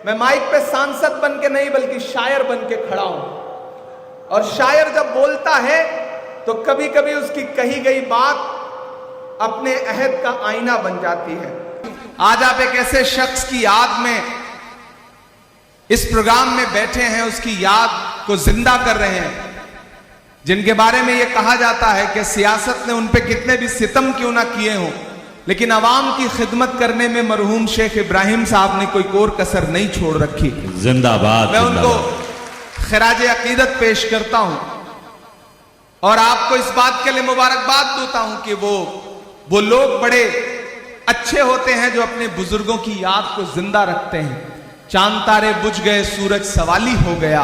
मैं माइक पे सांसद बन के नहीं बल्कि शायर बन के खड़ा हूं। और शायर जब बोलता है तो कभी कभी उसकी कही गई बात अपने अहद का आईना बन जाती है। आज आप एक ऐसे शख्स की याद में इस प्रोग्राम में बैठे हैं, उसकी याद को जिंदा कर रहे हैं, जिनके बारे में यह कहा जाता है कि सियासत ने उन पे कितने भी सितम क्यों ना किए हों, लेकिन अवाम की खिदमत करने में मरहूम शेख इब्राहिम साहब ने कोई कोर कसर नहीं छोड़ रखी। जिंदाबाद। मैं उनको खिराज अकीदत पेश करता हूं और आपको इस बात के लिए मुबारकबाद देता हूं कि वो लोग बड़े अच्छे होते हैं जो अपने बुजुर्गों की याद को जिंदा रखते हैं। चांद तारे बुझ गए, सूरज सवाली हो गया,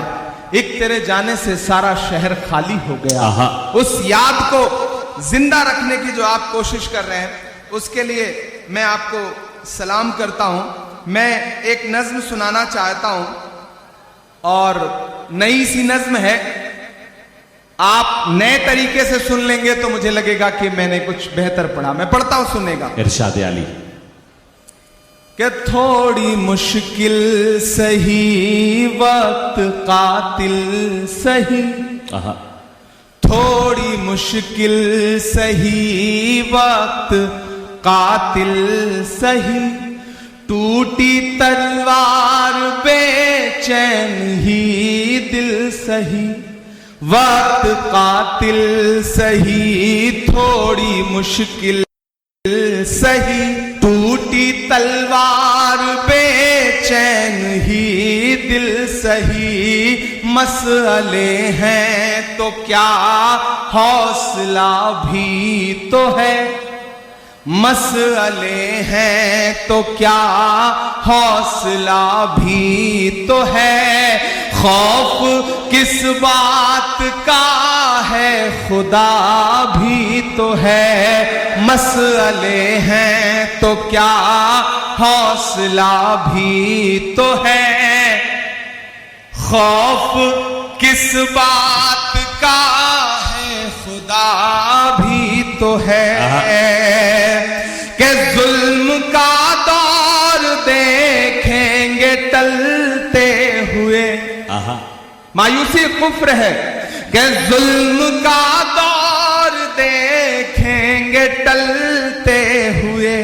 एक तेरे जाने से सारा शहर खाली हो गया। उस याद को जिंदा रखने की जो आप कोशिश कर रहे हैं, उसके लिए मैं आपको सलाम करता हूं। मैं एक नज्म सुनाना चाहता हूं और नई सी नज्म है। आप नए तरीके से सुन लेंगे तो मुझे लगेगा कि मैंने कुछ बेहतर पढ़ा। मैं पढ़ता हूं, सुनेगा। इरशाद आली कि थोड़ी मुश्किल सही वक्त कातिल सही, थोड़ी मुश्किल सही वक्त कातिल सही, टूटी तलवार बेचैन ही दिल सही, वक्त कातिल सही, थोड़ी मुश्किल सही, टूटी तलवार बेचैन ही दिल सही, मसले हैं तो क्या हौसला भी तो है, मसले हैं तो क्या हौसला भी तो है, खौफ किस बात का है खुदा भी तो है, मसले हैं तो क्या हौसला भी तो है, खौफ किस बात का है खुदा भी तो है, कि जुल्म का दौर देखेंगे टलते हुए, मायूसी कुफ्र है, कि जुल्म का दौर देखेंगे टलते हुए,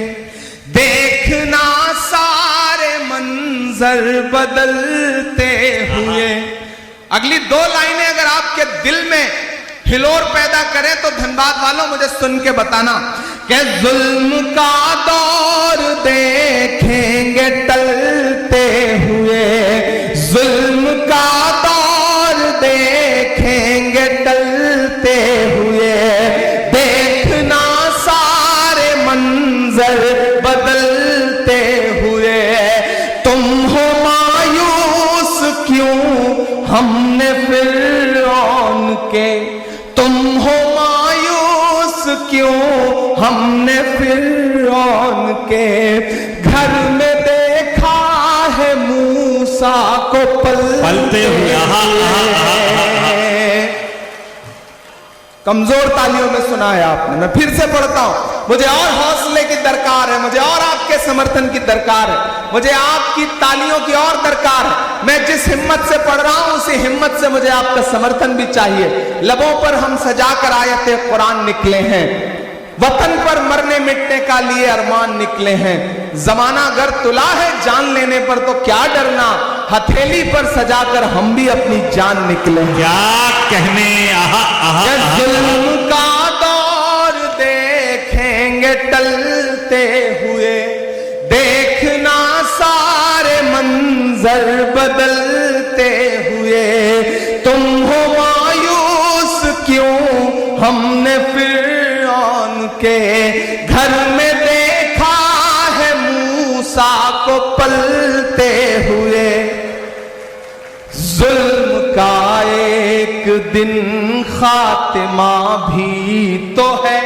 देखना सारे मंजर बदलते हुए। अगली दो लाइनें अगर आपके दिल में हिलोर पैदा करें तो धनबाद वालों मुझे सुन के बताना कि जुल्म का दौर देखेंगे टलते हुए, जुल्म का दौर देखेंगे टलते हुए, देखना सारे मंजर बदलते हुए, तुम हो मायूस क्यों हमने फिरौन के, तुम हो मायूस क्यों हमने फिरौन के, घर में देखा है मूसा को पलते हुए। कमजोर तालियों में सुना है आपने। मैं फिर से पढ़ता हूं, मुझे और हौसले की दरकार है, मुझे और आपके समर्थन की दरकार है, मुझे आपकी तालियों की और दरकार है। मैं जिस हिम्मत से पढ़ रहा हूं उसी हिम्मत से मुझे आपका समर्थन भी चाहिए। लबों पर हम सजा कर आयते कुरान निकले हैं, वतन पर मरने मिटने का लिए अरमान निकले हैं, जमाना अगर तुला है जान लेने पर तो क्या डरना, हथेली पर सजाकर हम भी अपनी जान निकले हैं। क्या कहने। जुल्म का दौर देखेंगे टलते हुए, देखना सारे मंजर बदलते हुए, तुम हो मायूस क्यों हमने फिरौन के, घर में देखा है मूसा को पलते हुए, जुल्म का एक दिन खात्मा भी तो है,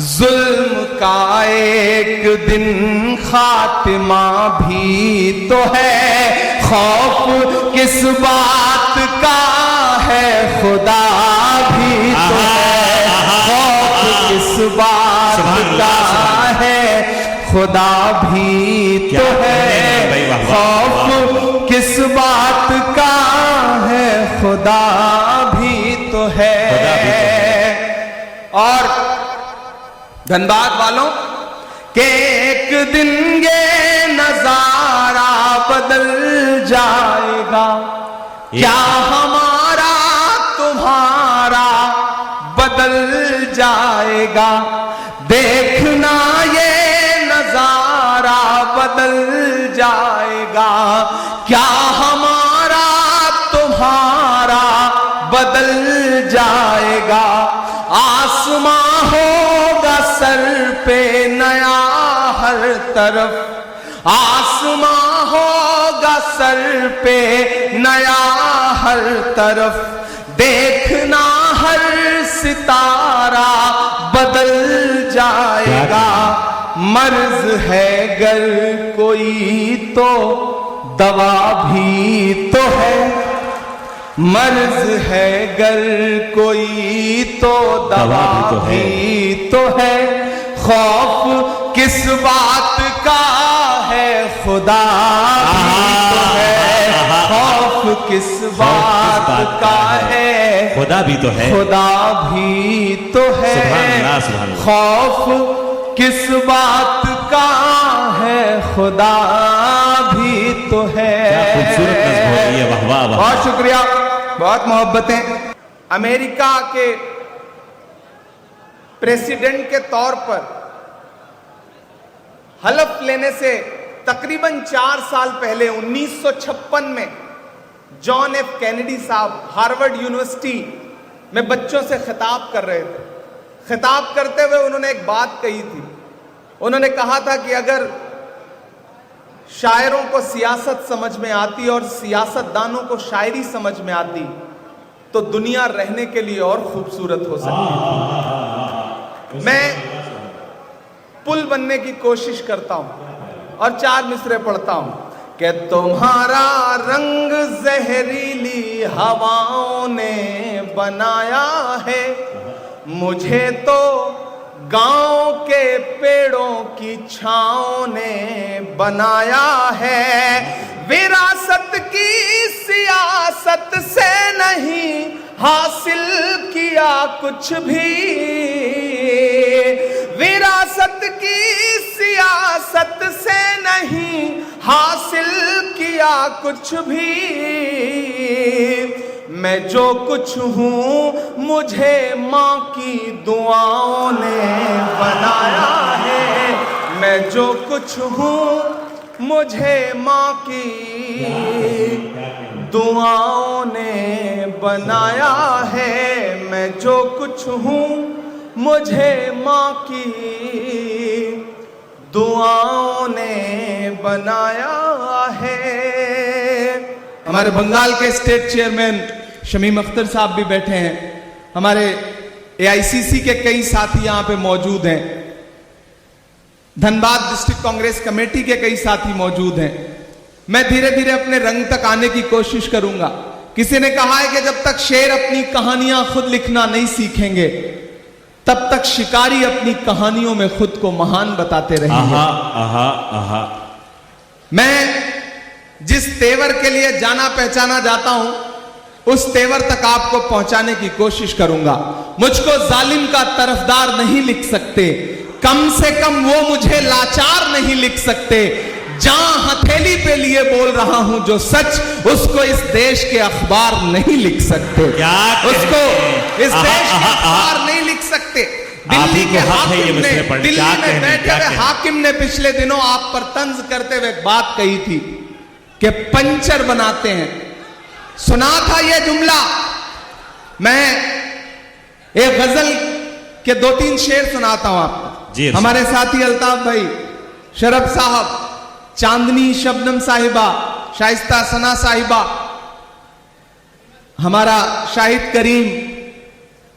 जुल्म का एक दिन खात्मा भी तो है, खौफ किस बात का है खुदा भी तो है, खौफ किस बात का है खुदा भी तो है। खौफ किस बात का है, खुदा भी तो है। और धनबाद वालों के एक दिन ये नजारा बदल जाएगा, क्या हमारा तुम्हारा बदल जाएगा। देखना ये नजारा बदल जाएगा, क्या हमारा तुम्हारा बदल जाएगा। आसमां होगा सर पे नया हर तरफ, आसमां होगा सर पे नया हर तरफ। देखना हर सितारा बदल जाएगा। मर्ज है गर कोई तो दवा भी तो है, मर्ज है गर कोई तो दवा भी तो है। खौफ किस बात का है, खुदा भी तो है। खौफ किस बात का है, खुदा भी तो है। खुदा भी तो है। सुभान अल्लाह। खौफ किस बात का है, खुदा भी तो है। क्या खूबसूरत नज़्म हो रही है, वाह वाह वाह। बहुत शुक्रिया, बहुत मोहब्बतें। अमेरिका के प्रेसिडेंट के तौर पर हलफ लेने से तकरीबन 4 साल पहले 1956 में जॉन एफ कैनेडी साहब हार्वर्ड यूनिवर्सिटी में बच्चों से खिताब कर रहे थे। खिताब करते हुए उन्होंने एक बात कही थी। उन्होंने कहा था कि अगर शायरों को सियासत समझ में आती और सियासतदानों को शायरी समझ में आती तो दुनिया रहने के लिए और खूबसूरत हो सकती। मैं पुल बनने की कोशिश करता हूं और 4 मिसरे पढ़ता हूं कि तुम्हारा रंग जहरीली हवाओं ने बनाया है, मुझे तो गांव के पेड़ों की छाँव ने बनाया है। विरासत की सियासत से नहीं हासिल किया कुछ भी, विरासत की सियासत से नहीं हासिल किया कुछ भी। मैं जो कुछ हूँ मुझे माँ की दुआओं ने बनाया है, मैं जो कुछ हूँ मुझे माँ की दुआओं ने बनाया है, मैं जो कुछ हूँ मुझे माँ की दुआओं ने बनाया है। हमारे बंगाल के स्टेट चेयरमैन शमीम अख्तर साहब भी बैठे हैं, हमारे एआईसीसी के कई साथी यहां पे मौजूद हैं, धनबाद डिस्ट्रिक्ट कांग्रेस कमेटी के कई साथी मौजूद हैं। मैं धीरे धीरे अपने रंग तक आने की कोशिश करूंगा। किसी ने कहा है कि जब तक शेर अपनी कहानियां खुद लिखना नहीं सीखेंगे तब तक शिकारी अपनी कहानियों में खुद को महान बताते रहेंगे। आहा, आहा, आहा। मैं जिस तेवर के लिए जाना पहचाना जाता हूं उस तेवर तक आपको पहुंचाने की कोशिश करूंगा। मुझको जालिम का तरफदार नहीं लिख सकते, कम से कम वो मुझे लाचार नहीं लिख सकते। जहां हथेली पे लिए बोल रहा हूं जो सच, उसको इस देश के अखबार नहीं लिख सकते, उसको इस देश के अखबार नहीं लिख सकते। दिल्ली के हाकिम ने, दिल्ली में बैठे हुए हाकिम ने पिछले दिनों आप पर तंज करते हुए एक बात कही थी कि पंचर बनाते हैं। सुना था यह जुमला। मैं एक गजल के 2-3 शेर सुनाता हूं आपको। हमारे साथी अल्ताफ भाई, शरफ साहब, चांदनी शबनम साहिबा, शाइस्ता सना साहिबा, हमारा शाहिद करीम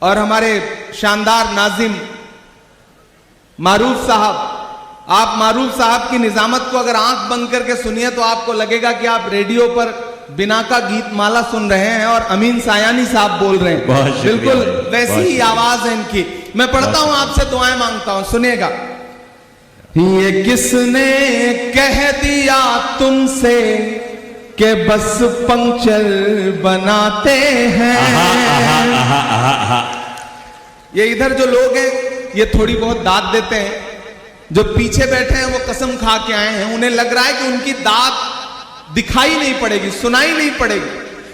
और हमारे शानदार नाजिम मारूफ साहब। आप मारूफ साहब की निजामत को अगर आंख बंद करके सुनिए तो आपको लगेगा कि आप रेडियो पर बिना का गीत माला सुन रहे हैं और अमीन सायानी साहब बोल रहे हैं। बिल्कुल वैसी ही आवाज है इनकी। मैं पढ़ता हूं, आपसे दुआएं मांगता हूं, सुनिएगा। ये किसने कह दिया तुमसे कि बस पंक्चर बनाते हैं। ये इधर जो लोग हैं ये थोड़ी बहुत दाद देते हैं, जो पीछे बैठे हैं वो कसम खा के आए हैं, उन्हें लग रहा है कि उनकी दाद दिखाई नहीं पड़ेगी, सुनाई नहीं पड़ेगी।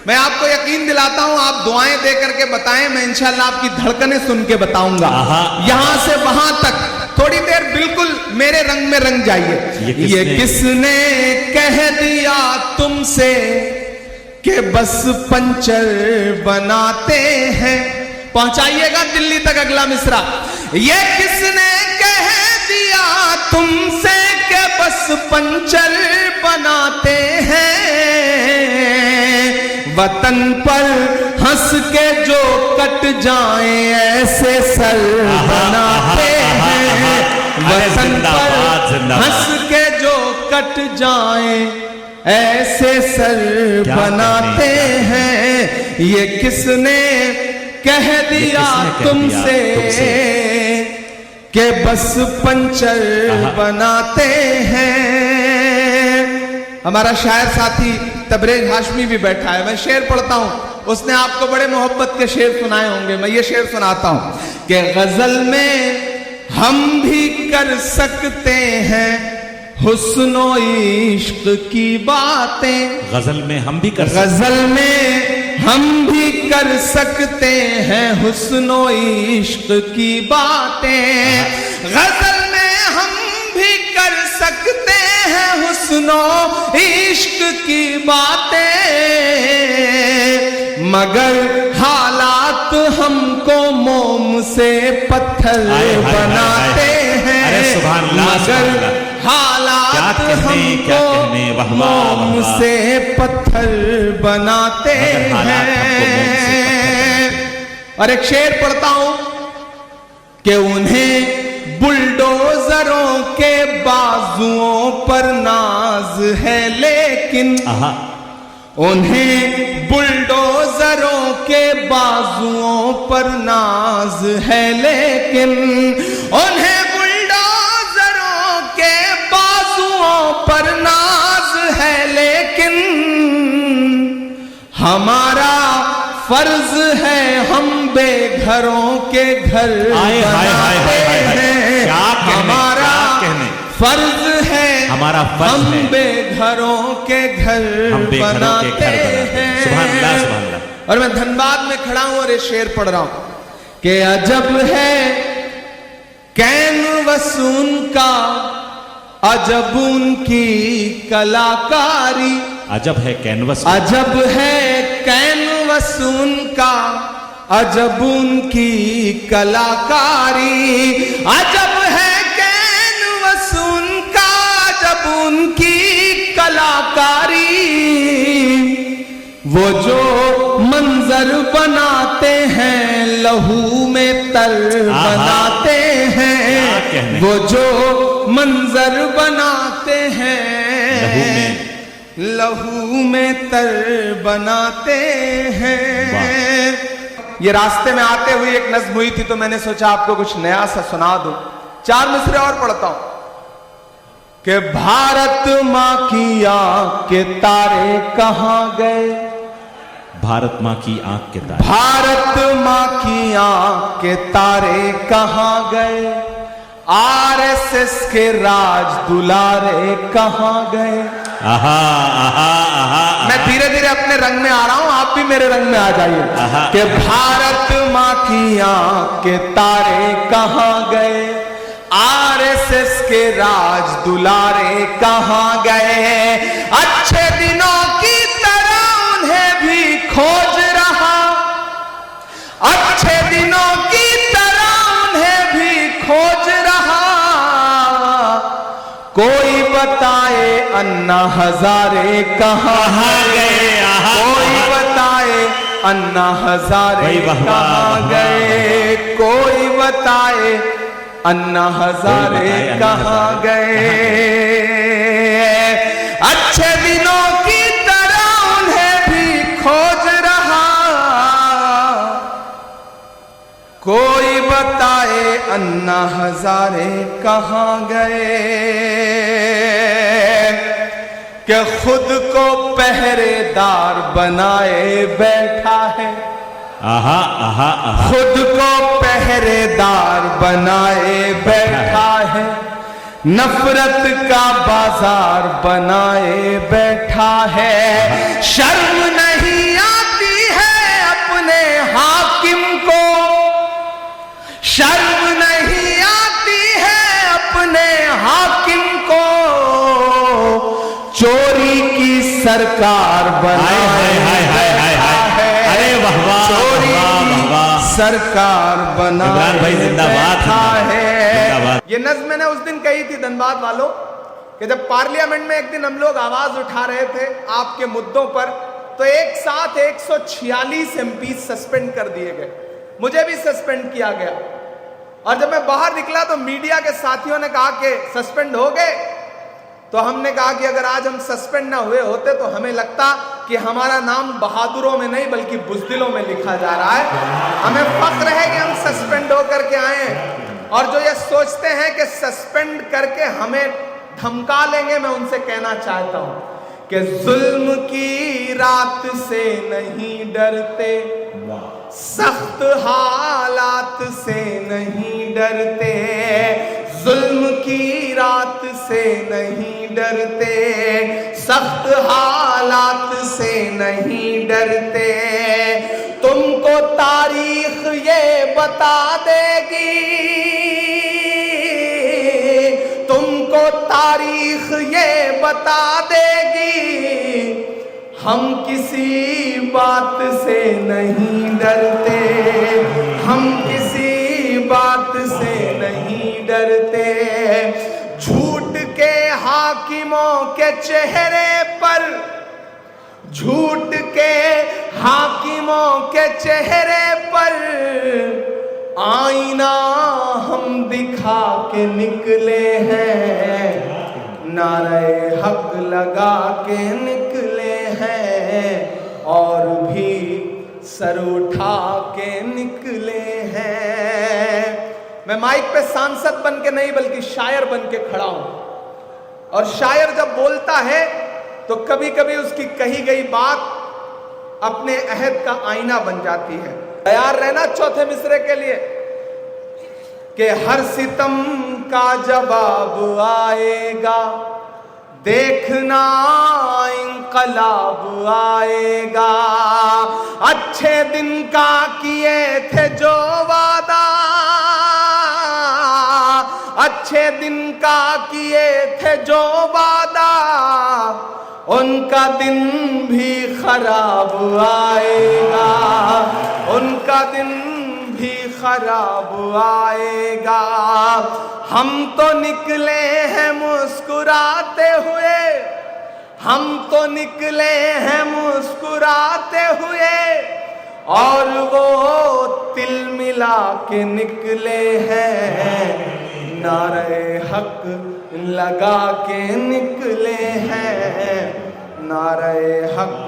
मैं आपको यकीन दिलाता हूं, आप दुआएं दे करके बताएं, मैं इंशाल्लाह आपकी धड़कनें सुन के बताऊंगा। यहां से वहां तक थोड़ी देर बिल्कुल मेरे रंग में रंग जाइए। ये किसने कह दिया तुमसे कि बस पंचर बनाते हैं। पहुंचाइएगा दिल्ली तक अगला मिसरा। ये किसने कह दिया तुमसे कि बस पंचर बनाते हैं। वतन पर हंस के जो कट जाए ऐसे सर बनाते हैं। वतन पर हंस के जो कट जाए ऐसे सर बनाते हैं। ये किसने कह दिया तुमसे कि बस पंचर बनाते हैं। हमारा शायर साथी तबरेज हाशमी भी बैठा है, मैं शेर पढ़ता हूं, उसने आपको बड़े मोहब्बत के शेर सुनाए होंगे। मैं ये शेर सुनाता हूं कि गजल में हम भी कर सकते हैं हुस्नो इश्क की बातें। गजल में हम भी कर गजल में हम भी कर सकते हैं हुस्नो इश्क की बातें। गजल में हम भी कर सकते हैं हुस्नो इश्क की बातें, मगर हालात हमको मोम से पत्थर बनाते हैं। मगर हालात हमको मोम से पत्थर बनाते हैं। और एक शेर पढ़ता हूं कि उन्हें बुलडोजरों के बाजुओं पर नाज है, लेकिन उन्हें बुलडोजरों के बाजुओं पर नाज है, लेकिन उन्हें बुलडोजरों के बाजुओं पर नाज है, लेकिन हमारा फर्ज है हम बेघरों के घर बनाते हैं। हमारा फर्ज है हम बेघरों के घर बनाते हैं। और मैं धनबाद में खड़ा हूं और ये शेर पढ़ रहा हूं कि अजब है कैनवस उनका, अजब उनकी कलाकारी। अजब है कैनवस, अजब है कैनवस उनका, अजब उनकी कलाकारी। अजब है कैनवस उनका, अजब उनकी कलाकारी। वो जो मंजर बनाते हैं लहू में तर बनाते हैं। वो जो मंजर बनाते हैं लहू में तर बनाते हैं। ये रास्ते में आते हुए एक नज्म हुई थी तो मैंने सोचा आपको कुछ नया सा सुना दूं। 4 मिसरे और पढ़ता हूं कि भारत मां की आंख के तारे कहां गए। भारत मां की आंख के तारे, भारत मां की आंख के तारे कहां गए। आरएसएस के राज दुलारे कहां गए। मैं धीरे धीरे अपने रंग में आ रहा हूं, आप भी मेरे रंग में आ जाइए कि भारत मां की आंख के तारे कहां गए। आरएसएस के राज दुलारे कहां गए। अच्छे दिनों की तरह उन्हें भी खोज रहा, अच्छे दिनों की तरह उन्हें भी खोज रहा। कोई बताए अन्ना हजारे कहां गए। कोई बताए अन्ना हजारे कहां गए। कोई बताए अन्ना हजारे कहां गए। अच्छे दिनों की तरह उन्हें भी खोज रहा। कोई बताए अन्ना हजारे कहाँ गए कि खुद को पहरेदार बनाए बैठा है। आहा आहा आहा। खुद को पहरेदार बनाए बैठा है, नफरत का बाजार बनाए बैठा है। शर्म नहीं आती है अपने हाकिम को, शर्म नहीं आती है अपने हाकिम को, चोरी की सरकार बनाए बैठा है। अरे वाह वाह, चोरी की सरकार बनाए भाई जिंदाबाद है। ये नज़्म मैंने उस दिन कही थी धनबाद वालों कि जब पार्लियामेंट में एक दिन हम लोग आवाज उठा रहे थे आपके मुद्दों पर, तो एक साथ 146 एमपी सस्पेंड कर दिए गए, मुझे भी सस्पेंड किया गया। और जब मैं बाहर निकला तो मीडिया के साथियों ने कहा कि सस्पेंड हो गए, तो हमने कहा कि अगर आज हम सस्पेंड ना हुए होते तो हमें लगता कि हमारा नाम बहादुरों में नहीं बल्कि बुज़दिलों में लिखा जा रहा है। हमें फख्र है कि हम सस्पेंड होकर के आए हैं। और जो ये सोचते हैं कि सस्पेंड करके हमें धमका लेंगे, मैं उनसे कहना चाहता हूं कि जुल्म की रात से नहीं डरते, सख्त हालात से नहीं डरते, जुल्म की रात से नहीं डरते, सख्त हालात से नहीं डरते। तुमको तारीख ये बता देगी, तुमको तारीख ये बता देगी, हम किसी बात से नहीं डरते, हम किसी बात से नहीं डरते। झूठ के हाकिमों के चेहरे पर, झूठ के हाकिमों के चेहरे पर आईना हम दिखा के निकले हैं, नारे हक लगा के निकले हैं, और भी सर उठा के निकले हैं। मैं माइक पे सांसद बन के नहीं बल्कि शायर बन के खड़ा हूं, और शायर जब बोलता है तो कभी कभी उसकी कही गई बात अपने अहद का आईना बन जाती है। तैयार रहना चौथे मिसरे के लिए कि हर सितम का जवाब आएगा, देखना इंकलाब आएगा। अच्छे दिन का किए थे जो वादा, अच्छे दिन का किए थे जो वादा, उनका दिन भी खराब आएगा, उनका दिन भी खराब आएगा। हम तो निकले हैं मुस्कुराते हुए, हम तो निकले हैं मुस्कुराते हुए, और वो तिल मिला के निकले हैं, नारे हक लगा के निकले हैं, नारे हक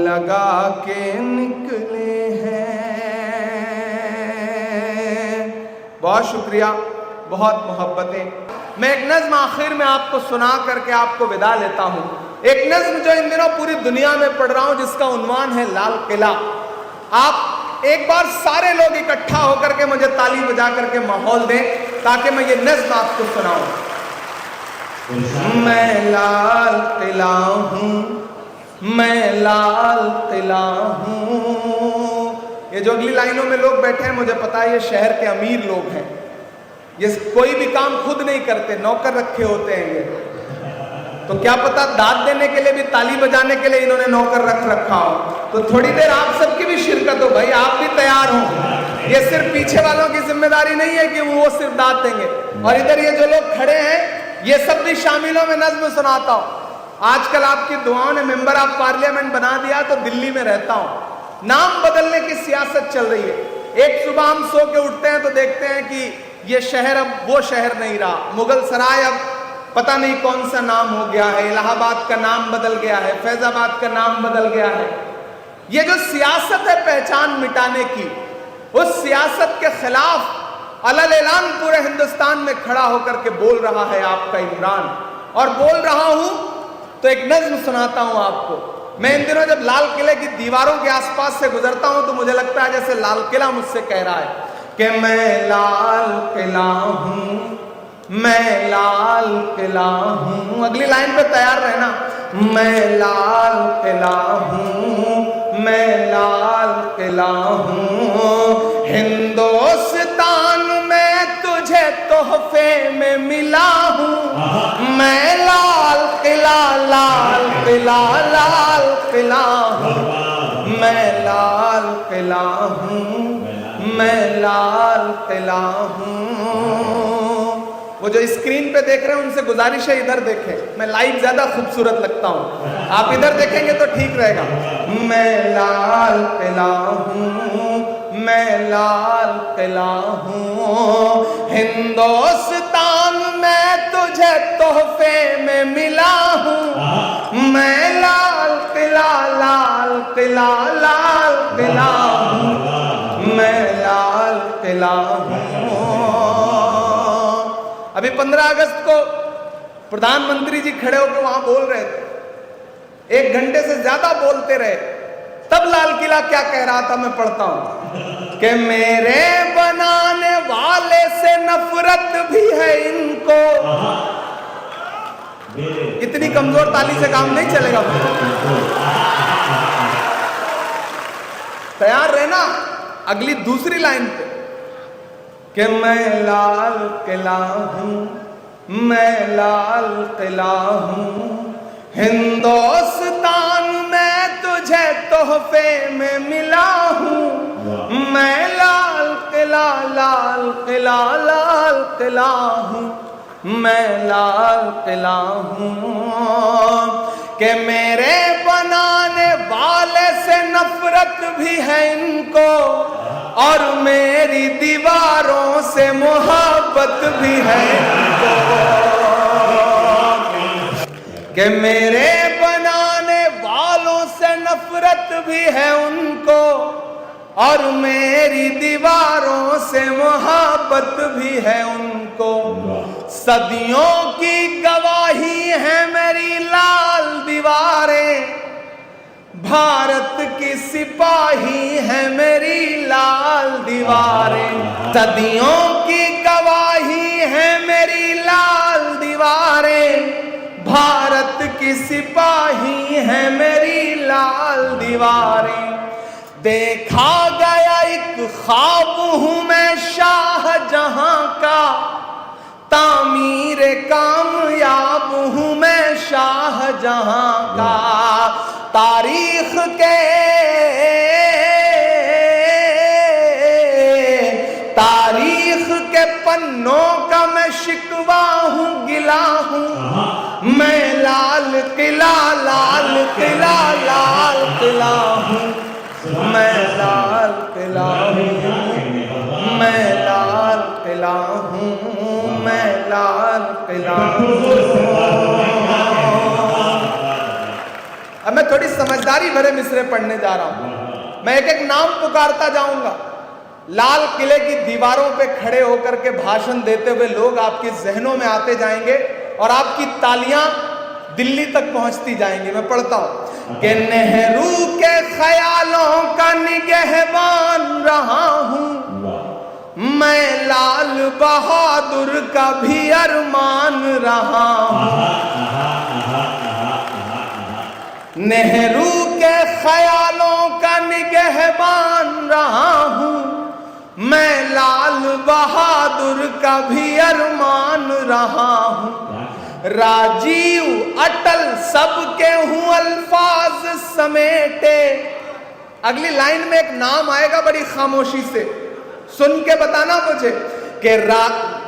लगा के निकले हैं। बहुत शुक्रिया, बहुत मोहब्बतें। मैं एक नज्म आखिर में आपको सुना करके आपको विदा लेता हूं। एक नज्म जो इन दिनों पूरी दुनिया में पढ़ रहा हूं, जिसका उन्वान है लाल किला। आप एक बार सारे लोग इकट्ठा होकर के मुझे ताली बजा करके माहौल दें ताकि मैं ये नज्म आपको सुनाऊं। मैं लाल किला हूं, मैं लाल किला हूं। ये जो अगली लाइनों में लोग बैठे हैं, मुझे पता है ये शहर के अमीर लोग हैं, ये कोई भी काम खुद नहीं करते, नौकर रखे होते हैं ये। तो क्या पता दाद देने के लिए भी, ताली बजाने के लिए इन्होंने नौकर रख रखा हो। तो थोड़ी देर आप सबकी भी शिरकत हो भाई, आप भी तैयार हो। ये सिर्फ पीछे वालों की जिम्मेदारी नहीं है कि वो सिर्फ दाद देंगे, और इधर ये जो लोग खड़े हैं ये सब भी शामिल हो। मैं नज्म सुनाता हूं। आजकल आपकी दुआओं ने मेंबर ऑफ पार्लियामेंट बना दिया, तो दिल्ली में रहता हूं। नाम बदलने की सियासत चल रही है। एक सुबह हम सो के उठते हैं तो देखते हैं कि ये शहर अब वो शहर नहीं रहा, मुगल सराय अब पता नहीं कौन सा नाम हो गया है, इलाहाबाद का नाम बदल गया है, फैजाबाद का नाम बदल गया है। ये जो सियासत है पहचान मिटाने की, उस सियासत के खिलाफ अलल ऐलान पूरे हिंदुस्तान में खड़ा होकर के बोल रहा है आपका इमरान। और बोल रहा हूं तो एक नज्म सुनाता हूं आपको। मैं इन दिनों जब लाल किले की दीवारों के आसपास से गुजरता हूं तो मुझे लगता है जैसे लाल किला मुझसे कह रहा है कि मैं लाल किला हूं, मैं लाल किला हूं। अगली लाइन पे तैयार रहना। मैं लाल किला हूं, मैं लाल किला हूं, हिंदुस्तान में तुझे तोहफे में मिला हूं। मैं लाल किला, लाल किला, लाल किला हूं, मैं लाल किला हूं, मैं लाल किला हूं। वो जो स्क्रीन पे देख रहे हैं उनसे गुजारिश है इधर देखें, मैं लाइव ज्यादा खूबसूरत लगता हूं, आप इधर देखेंगे तो ठीक रहेगा। मैं लाल किला हूं, मैं लाल किला हूं, हिंदुस्तान में तुझे तोहफे में मिला हूं। मैं लाल किला, लाल किला, लाल किला हूं, मैं लाल किला हूं। अभी 15 अगस्त को प्रधानमंत्री जी खड़े होकर वहां बोल रहे थे, 1 घंटे से ज्यादा बोलते रहे। तब लाल किला क्या कह रहा था मैं पढ़ता हूं कि मेरे बनाने वाले से नफरत भी है इनको। इतनी कमजोर ताली से काम नहीं चलेगा। तैयार रहना अगली दूसरी लाइन पे कि मैं लाल किला हूं, मैं लाल किला हूं, हिंदुस्तान में तुझे तोहफे में मिला हूं। मैं लाल किला, लाल किला, लाल किला हूं, मैं लाल किला हूं कि मेरे बनाने वाले से नफरत भी है इनको और मेरी दीवारों से मोहब्बत भी है इनको। कि मेरे बनाने वालों से नफरत भी है उनको और मेरी दीवारों से मोहब्बत भी है उनको। सदियों की गवाही है मेरी लाल दीवारें, भारत की सिपाही है मेरी लाल दीवारें। सदियों की गवाही है मेरी लाल दीवारें, भारत की सिपाही है मेरी लाल दीवारें। देखा गया एक ख्वाब हूं मैं शाहजहां का, तामीर कामयाब हूं मैं शाहजहां का। तारीख के पन्नों का मैं शिकवा हूं, गिला हूं। मैं लाल किला, लाल किला, लाल किला हूं, मैं लाल किला हूं, मैं लाल किला हूं, मैं लाल किला हूं। अब मैं थोड़ी समझदारी भरे मिसरे पढ़ने जा रहा हूं। मैं एक एक नाम पुकारता जाऊंगा। लाल किले की दीवारों पे खड़े होकर के भाषण देते हुए लोग आपके जहनों में आते जाएंगे और आपकी तालियां दिल्ली तक पहुंचती जाएंगी। मैं पढ़ता हूं कि नेहरू के ख्यालों का निगहबान रहा हूं, मैं लाल बहादुर का भी अरमान रहा हूं। नेहरू के ख्यालों का निगहबान रहा हूं, मैं लाल बहादुर का भी अरमान रहा हूं। राजीव अटल सबके हूं अल्फाज समेटे। अगली लाइन में एक नाम आएगा बड़ी खामोशी से, सुन के बताना मुझे कि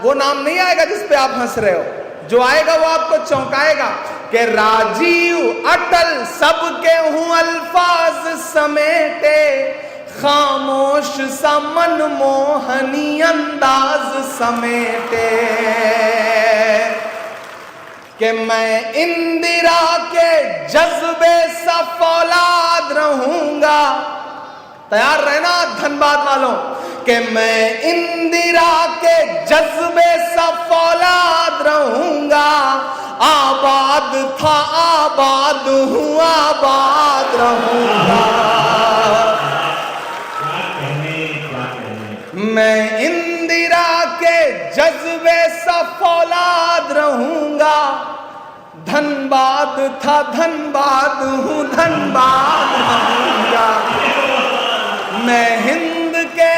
वो नाम नहीं आएगा जिस पे आप हंस रहे हो, जो आएगा वो आपको चौंकाएगा कि राजीव अटल सबके हूं अल्फाज समेटे, खामोश सा मनमोहनी अंदाज समेटे। कि मैं इंदिरा के जज्बे सा फौलाद रहूंगा। तैयार रहना धनबाद वालों कि मैं इंदिरा के जज्बे सा फौलाद रहूंगा, आबाद था आबाद हूं आबाद रहूंगा। मैं इंदिरा के जज्बे सा फौलाद रहूंगा, धनबाद था धनबाद हूं धनबाद रहूंगा। मैं हिंद के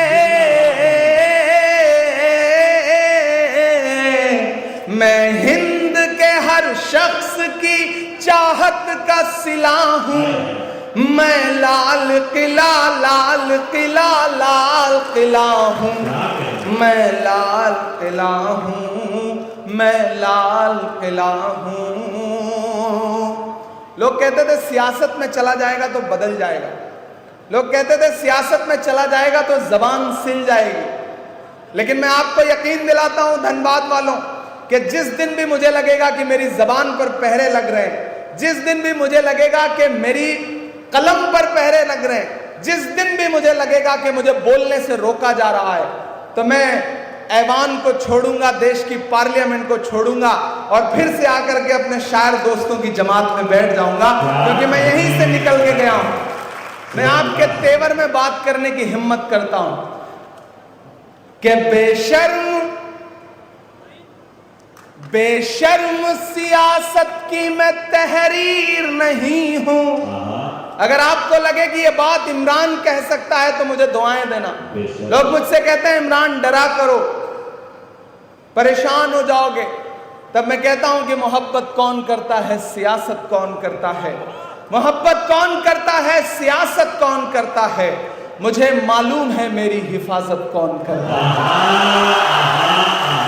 हर शख्स की चाहत का सिला हूं। मैं लाल किला लाल किला लाल किला हूं। मैं लाल किला हूं, मैं लाल किला हूं। लोग कहते थे सियासत में चला जाएगा तो बदल जाएगा। लोग कहते थे सियासत में चला जाएगा तो जबान सिल जाएगी। लेकिन मैं आपको यकीन दिलाता हूं धनबाद वालों कि जिस दिन भी मुझे लगेगा कि मेरी जबान पर पहरे लग रहे हैं, जिस दिन भी मुझे लगेगा कि मेरी कलम पर पहरे लग रहे हैं, जिस दिन भी मुझे लगेगा कि मुझे बोलने से रोका जा रहा है, तो मैं ऐवान को छोड़ूंगा, देश की पार्लियामेंट को छोड़ूंगा और फिर से आकर के अपने शायर दोस्तों की जमात में बैठ जाऊंगा, क्योंकि मैं यहीं से निकल के गया हूं। मैं आपके तेवर में बात करने की हिम्मत करता हूं कि बेशर्म सियासत की मैं तहरीर नहीं हूं। अगर आपको लगे कि ये बात इमरान कह सकता है तो मुझे दुआएं देना। लोग मुझसे कहते हैं इमरान डरा करो, परेशान हो जाओगे। तब मैं कहता हूं कि मोहब्बत कौन करता है, सियासत कौन करता है। मोहब्बत कौन करता है, सियासत कौन करता है। मुझे मालूम है मेरी हिफाजत कौन करता है।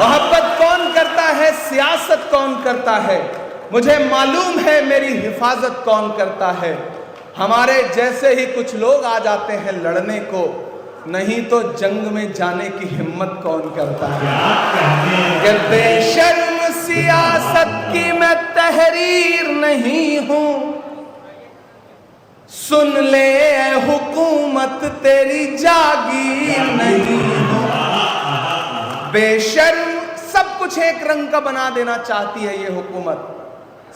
मोहब्बत कौन करता है, सियासत कौन करता है। मुझे मालूम है मेरी हिफाजत कौन करता है। हमारे जैसे ही कुछ लोग आ जाते हैं लड़ने को, नहीं तो जंग में जाने की हिम्मत कौन करता है। कि बेशर्म सियासत की मैं तहरीर नहीं हूं, सुन ले ऐ हुकूमत तेरी जागीर नहीं हूं। बेशर्म सब कुछ एक रंग का बना देना चाहती है ये हुकूमत,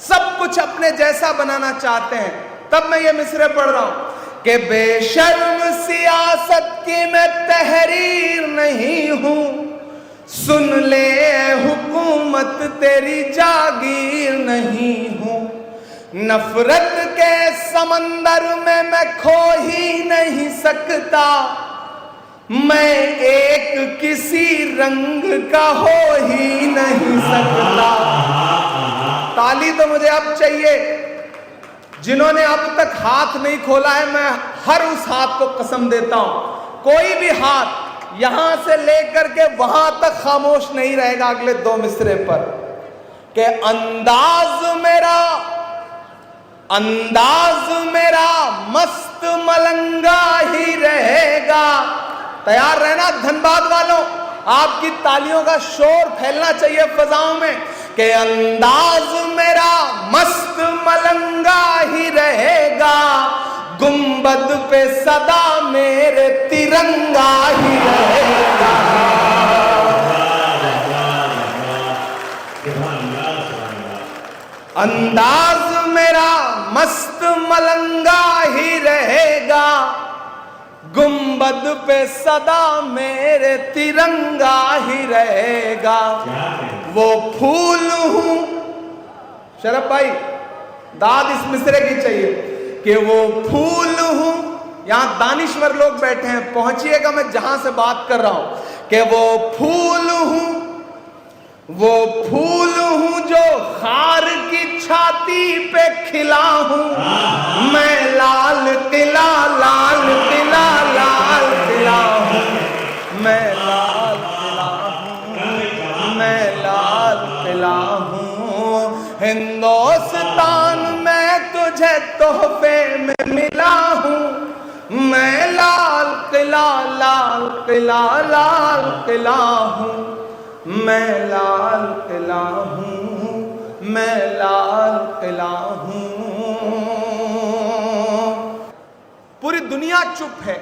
सब कुछ अपने जैसा बनाना चाहते हैं। तब मैं ये मिसरे पढ़ रहा हूं कि बेशर्म सियासत की मैं तहरीर नहीं हूं, सुन ले ऐ हुकूमत तेरी जागीर नहीं हूं। नफरत के समंदर में मैं खो ही नहीं सकता, मैं एक किसी रंग का हो ही नहीं सकता। ताली तो मुझे अब चाहिए जिन्होंने अब तक हाथ नहीं खोला है। मैं हर उस हाथ को कसम देता हूं, कोई भी हाथ यहां से लेकर के वहां तक खामोश नहीं रहेगा अगले दो मिसरे पर। कि अंदाज मेरा मस्त मलंगा ही रहेगा। तैयार रहना धनबाद वालों, आपकी तालियों का शोर फैलना चाहिए फजाओं में। कि अंदाज मेरा मस्त मलंगा ही रहेगा, गुंबद पे सदा मेरे तिरंगा ही रहेगा। अंदाज मेरा मस्त मलंगा ही रहेगा, गुंबद पे सदा मेरे तिरंगा ही रहेगा। वो फूल हूं, शरफ भाई दाद इस मिसरे की चाहिए। कि वो फूल हूं, यहां दानिश्वर लोग बैठे हैं, पहुंचिएगा मैं जहां से बात कर रहा हूं। कि वो फूल हूं जो खार की छाती पे खिला हूं। मैं लाल किला लाल किला लाल किला हूं। मैं लाल किला हूं, मैं लाल किला हूं। हिंदुस्तान में तुझे तोहफे में मिला हूं। मैं लाल किला लाल किला लाल किला हूं। मैं लाल किला हूं, मैं लाल किला हूं। पूरी दुनिया चुप है,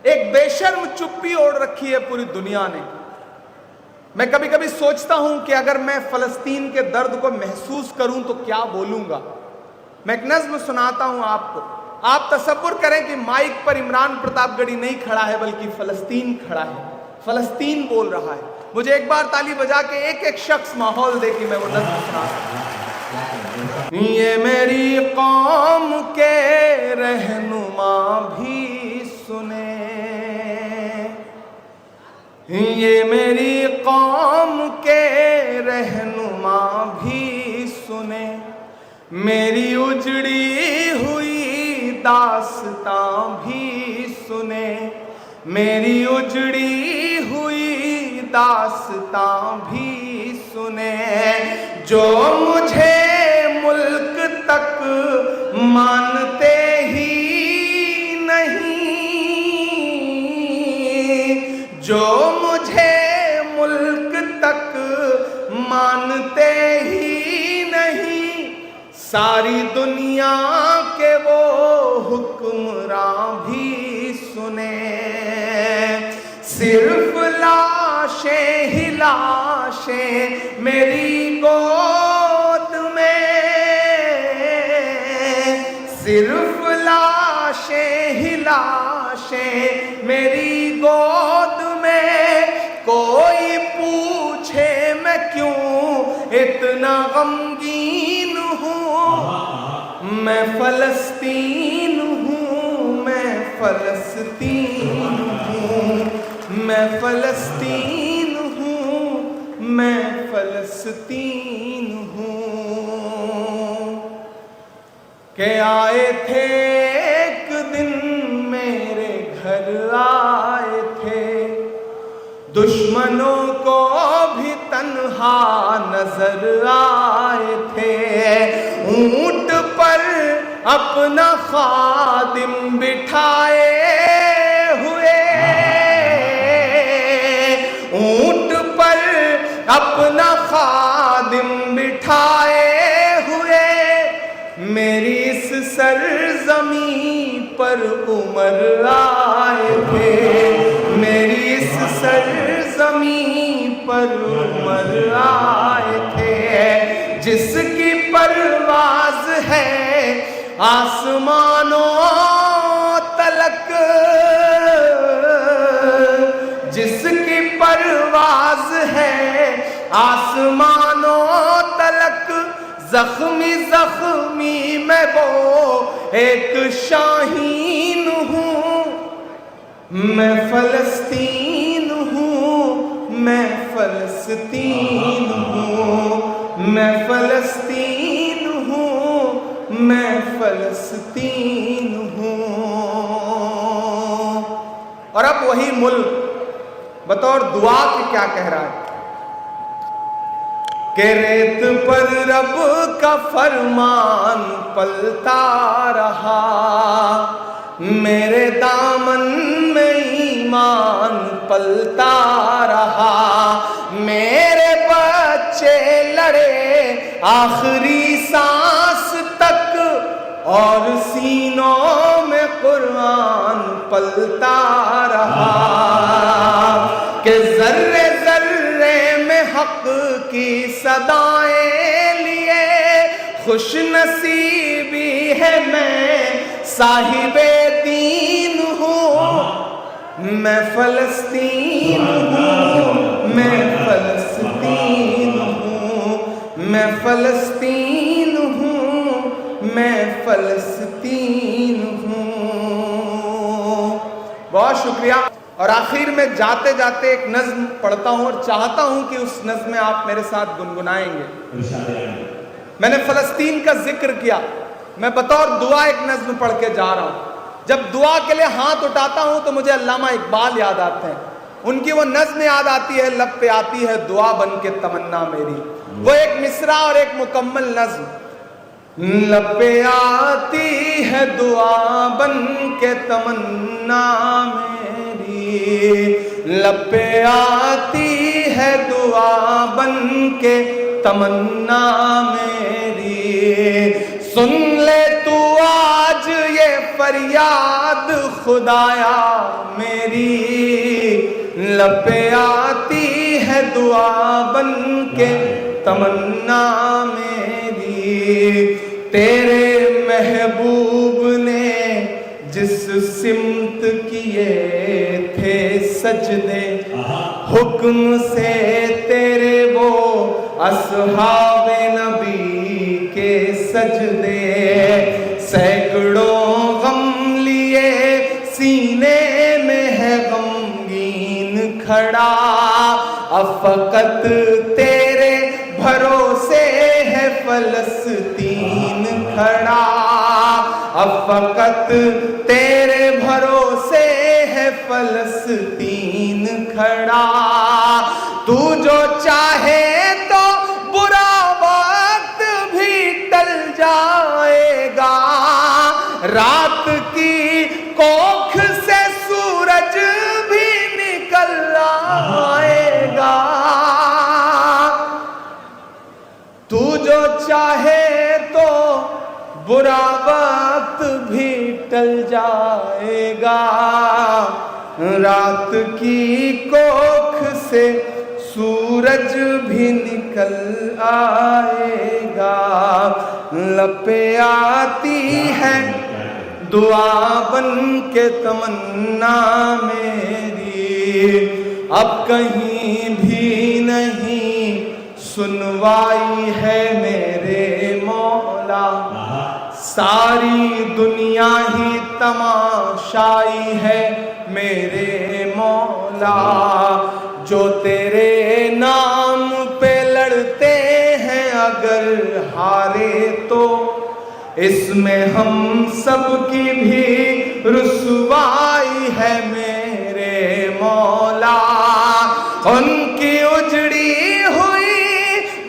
एक बेशर्म चुप्पी ओढ़ रखी है पूरी दुनिया ने। मैं कभी कभी सोचता हूं कि अगर मैं फलस्तीन के दर्द को महसूस करूं तो क्या बोलूंगा। मैं एक नज्म सुनाता हूं आपको। आप तसव्वुर करें कि माइक पर इमरान प्रतापगढ़ी नहीं खड़ा है बल्कि फलस्तीन खड़ा है, फलस्तीन बोल रहा है। मुझे एक बार ताली बजा के एक एक शख्स माहौल दे कि मैं वो नज्म सुना सकूं। ये मेरी कौम के रहनुमा भी सुने, ये मेरी कौम के रहनुमा भी सुने, मेरी उजड़ी हुई दास्तां भी सुने, मेरी उजड़ी हुई दास्तां भी सुने। जो मुझे मुल्क तक मानते ही नहीं, जो मुझे मुल्क तक मानते ही नहीं, सारी दुनिया के वो हुक्मरां भी सुने। सिर्फ लाशें ही लाशें मेरी गोद में, सिर्फ लाशें ही लाशें मेरी गोद में। कोई पूछे मैं क्यों इतना गमगीन हूँ, मैं फलस्तीन हूँ, मैं फलस्तीन हूँ, मैं फलस्तीन हूँ, मैं फलस्तीन हूँ। के आए थे एक दिन मेरे घर आए थे, दुश्मनों को भी तन्हा नजर आए थे। ऊंट पर अपना खादिम बिठाए हुए, ऊंट पर अपना खादिम बिठाए हुए, मेरी इस सरजमी पर उमर आए थे, मेरी इस सरजमी पर उमर आए थे। जिसकी परवाज है आसमानों तलक, जिसकी परवाज है आसमानों तलक, जख्मी जख्मी मैं वो एक शाहीन हूँ, मैं फलस्तीन हूँ, मैं फलस्तीन हूँ, मैं फलस्तीन हूँ, मैं फलस्तीन हूँ। और अब वही मुल्क बतौर दुआ के क्या कह रहा है कि रेत पर रब का फरमान पलता रहा, मेरे दामन में ईमान पलता रहा, मेरे बच्चे लड़े आखिरी सांस तक और सीनों में कुरान पलता रहा। कि जर्रे जर्रे में हक की सदाएं लिए खुश नसीबी है मैं साहिबे दीन हूँ, मैं फलस्तीन हूँ, मैं फलस्तीन हूँ, मैं फलस्तीन हूँ, मैं फलस्तीन हूँ। बहुत शुक्रिया। और आखिर में जाते जाते एक नज्म पढ़ता हूँ और चाहता हूँ कि उस नज्म में आप मेरे साथ गुनगुनाएंगे। मैंने फलस्तीन का जिक्र किया, मैं बतौर दुआ एक नज्म पढ़ के जा रहा हूँ। जब दुआ के लिए हाथ उठाता हूँ तो मुझे अल्लामा इकबाल याद आते हैं, उनकी वो नज्म याद आती है, लब पे आती है दुआ बन के तमन्ना मेरी। वो एक मिसरा और एक मुकम्मल नज्म। लब पे आती है दुआ बन के तमन्ना मेरी, लब पे आती है दुआ बन के तमन्ना मेरी। सुन ले तू आज ये फरियाद खुदाया मेरी, लब पे आती है दुआ बन के तमन्ना मेरी। तेरे महबूब ने जिस सिमत किए थे सजदे, हुक्म से तेरे वो असहाबे नबी के सजदे। सैकड़ों गम लिए सीने में है गमगीन खड़ा, अब फकत तेरे भरोसे है फलस्तीन खड़ा, अब फकत तेरे भरोसे है फलस्तीन खड़ा। तू जो चाहे तो बुरा वक्त भी टल जाएगा, रात की कोख से सूरज भी निकल आएगा। तू जो चाहे तो बुरा वक्त भी टल जाएगा, रात की कोख से सूरज भी निकल आएगा। लपे आती है दुआ बन के तमन्ना मेरी, अब कहीं भी नहीं सुनवाई है मेरे मौला। सारी दुनिया ही तमाशाई है मेरे मौला। जो तेरे नाम पे लड़ते हैं अगर हारे तो, इसमें हम सब की भी रुसवाई है मेरे मौला। उनकी उजड़ी हुई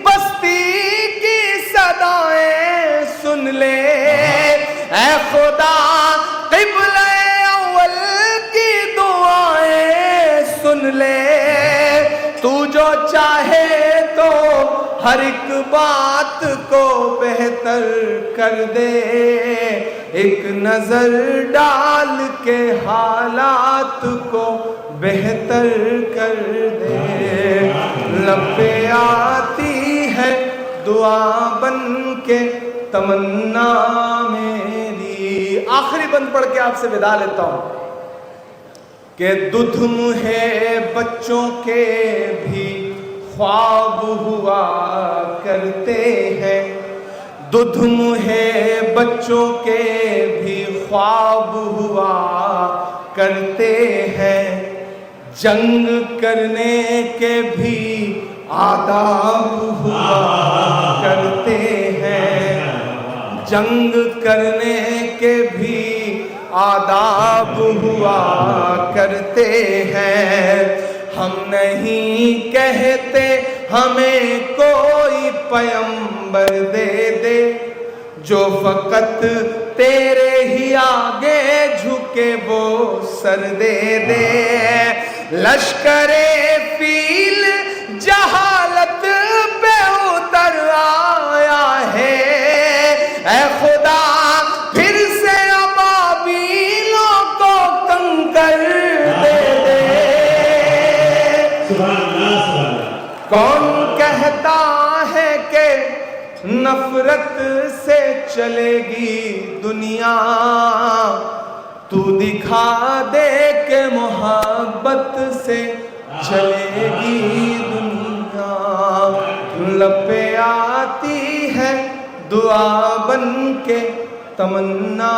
बस्ती की सदाएं सुन ले ऐ खुदा, क़िबले अव्वल की दुआएं सुन ले। तू जो चाहे तो हर एक बात को बेहतर कर दे, एक नजर डाल के हालात को बेहतर कर दे। लपे आती है दुआ बन के तमन्ना मेरी। आखिरी बंद पढ़ के आपसे विदा लेता हूं कि दुधम है बच्चों के भी ख्वाब हुआ करते हैं, दुधम है बच्चों के भी ख्वाब हुआ करते हैं। जंग करने के भी आदाब हुआ करते हैं, जंग करने के भी आदाब हुआ करते हैं। हम नहीं कहते हमें कोई पैगंबर दे दे, जो फकत तेरे ही आगे झुके वो सर दे दे। लश्करे फील जहालत पे उतर आया है, ऐ खुदा फिर से अबाबीलों को कंकर दे दे। कौन कहता है कि नफरत से चलेगी दुनिया, तू दिखा दे के मोहब्बत से चलेगी दुनिया। लपे आती है दुआ बन के तमन्ना